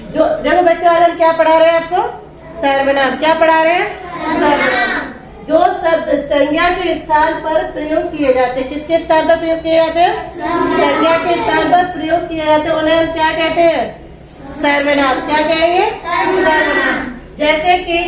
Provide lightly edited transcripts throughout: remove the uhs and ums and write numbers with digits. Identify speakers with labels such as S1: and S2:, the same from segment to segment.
S1: जो देखो बच्चों, आज हम क्या पढ़ा रहे हैं आपको? सर्वनाम। क्या पढ़ा रहे हैं? सर्वनाम। जो शब्द संज्ञा के स्थान पर प्रयोग किए जाते हैं, किसके स्थान पर प्रयोग किए जाते हैं? संज्ञा के स्थान पर प्रयोग किए जाते हैं, उन्हें हम क्या कहते हैं? सर्वनाम। क्या कहेंगे? सर्वनाम। जैसे कि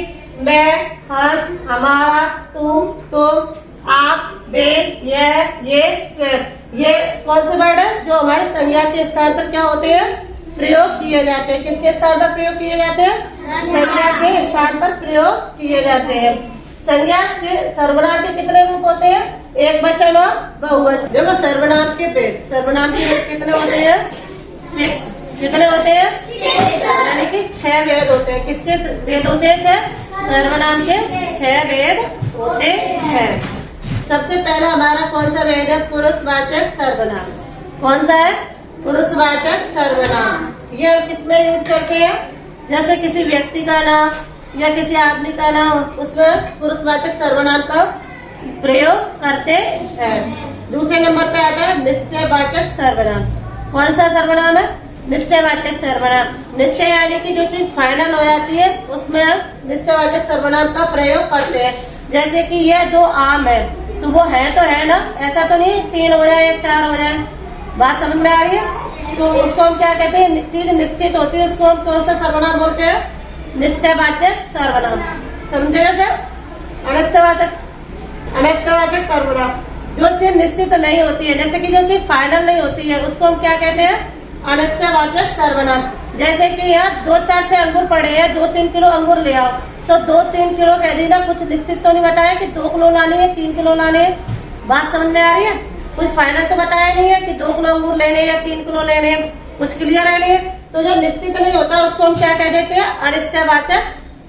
S1: मैं, हम, हमारा, तू, तुम, आप, वे, यह, ये, स्वयं, ये कौन से वर्ड है जो हमारे संज्ञा के स्थान पर क्या होते हैं? प्रयोग किए जाते हैं। किसके स्थान पर प्रयोग किए जाते हैं? संज्ञा के स्थान पर प्रयोग किए जाते हैं। संज्ञा के सर्वनाम के कितने रूप होते हैं? एक वचन और बहुवचन। देखो सर्वनाम के वेद, सर्वनाम के वेद कितने होते हैं? 6। कितने होते हैं? 6। यानी कि 6 वेद होते हैं। किसके वेद होते हैं? 6। सर्वनाम के 6 वेद होते हैं। सबसे पहला हमारा कौन सा वेद है? पुरुषवाचक सर्वनाम। कौन सा है? पुरुषवाचक सर्वनाम। ये हम किसमें यूज करते हैं? जैसे किसी व्यक्ति का नाम या किसी आदमी का नाम, उसमें पुरुषवाचक सर्वनाम का प्रयोग करते हैं। दूसरे नंबर पे आता है निश्चयवाचक सर्वनाम। कौन सा सर्वनाम है? निश्चयवाचक सर्वनाम। निश्चय यानी कि जो चीज फाइनल हो जाती है, उसमें हम निश्चयवाचक सर्वनाम का प्रयोग करते हैं। जैसे कि ये 2 आम है, तो वो है तो है ना, ऐसा तो नहीं 3 हो जाए या 4 हो जाए। बात समझ में आ रही है? तो उसको हम क्या कहते हैं? चीज निश्चित होती है, उसको हम कौन सा सर्वनाम बोलते हैं? निश्चयवाचक सर्वनाम। समझेगा सर? अनिश्चयवाचक सर्वनाम। जो चीज निश्चित नहीं होती है, जैसे कि जो चीज फाइनल नहीं होती है, उसको हम क्या कहते हैं? अनिश्चयवाचक सर्वनाम। जैसे कि यहाँ 2 चाट से अंगूर पड़े हैं, 2-3 किलो अंगूर ले आओ, तो 2-3 किलो कह दी ना, कुछ निश्चित तो नहीं बताया कि 2 किलो लाने हैं, 3 किलो लाने हैं। बात समझ में आ रही है? कुछ फाइनल तो बताया नहीं है कि 2 किलो अंगूर लेने या 3 किलो लेने, कुछ क्लियर है नहीं है। तो जो निश्चित नहीं होता उसको हम क्या कह देते हैं? अनिश्चयवाचक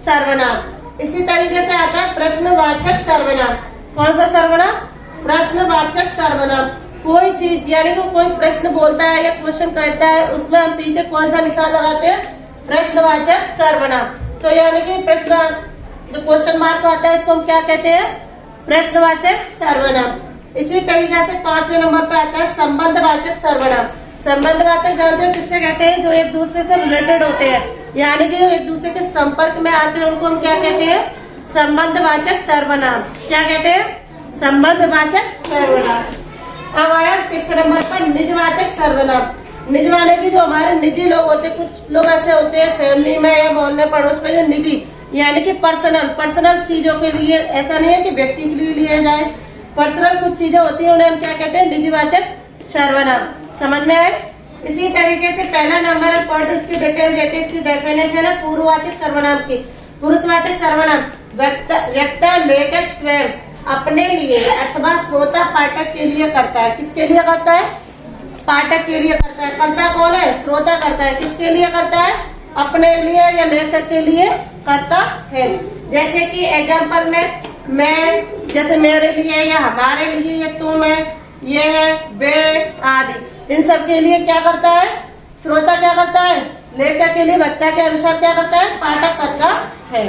S1: सर्वनाम। इसी तरीके से आता है प्रश्नवाचक सर्वनाम। कौन सा सर्वनाम? प्रश्नवाचक सर्वनाम। कोई चीज यानी कि कोई प्रश्न बोलता है या क्वेश्चन करता है, उसमें हम पीछे कौन सा निशान लगाते हैं? प्रश्नवाचक सर्वनाम। तो यानी कि प्रश्न जो क्वेश्चन मार्क आता है, इसको हम क्या कहते हैं? प्रश्नवाचक सर्वनाम। इसी तरीके से 5वें नंबर पे आता है संबंधवाचक सर्वनाम। संबंधवाचक जानते हो किससे कहते हैं? जो एक दूसरे से रिलेटेड होते हैं, यानी कि जो एक दूसरे के संपर्क में आते हैं, उनको हम क्या कहते हैं? संबंधवाचक सर्वनाम। क्या कहते हैं? संबंधवाचक सर्वनाम। अब आया 6 नंबर पर निजवाचक सर्वनाम। निज माने की जो हमारे निजी लोग होते हैं, कुछ लोग ऐसे होते हैं फैमिली में या मोहल्ले पड़ोस में, जो निजी यानी कि पर्सनल चीजों के लिए, ऐसा नहीं है कि व्यक्ति के लिए लिए जाए, पर्सनल कुछ चीजें होती है, उन्हें हम क्या कहते हैं? निजवाचक सर्वनाम। समझ में आए? इसी तरीके से पहला नंबर है पॉइंट, उसकी डिटेल देते हैं। इसकी डेफिनेशन है पूर्ववाचक सर्वनाम की। पुरुषवाचक सर्वनाम वक्ता लेखक स्वयं अपने लिए अथवा श्रोता पाठक के लिए करता है। किसके लिए करता है? पाठक के लिए करता है। करता कौन है? श्रोता करता है। किसके लिए करता है? अपने लिए या लेखक के लिए करता है। जैसे कि एग्जाम्पल में मैं, जैसे मेरे लिए या हमारे लिए या तुम है, ये है, वे आदि, इन सब के लिए क्या करता है? श्रोता क्या करता है? लेखक के लिए वक्ता के अनुसार क्या करता है? पाठक करता है।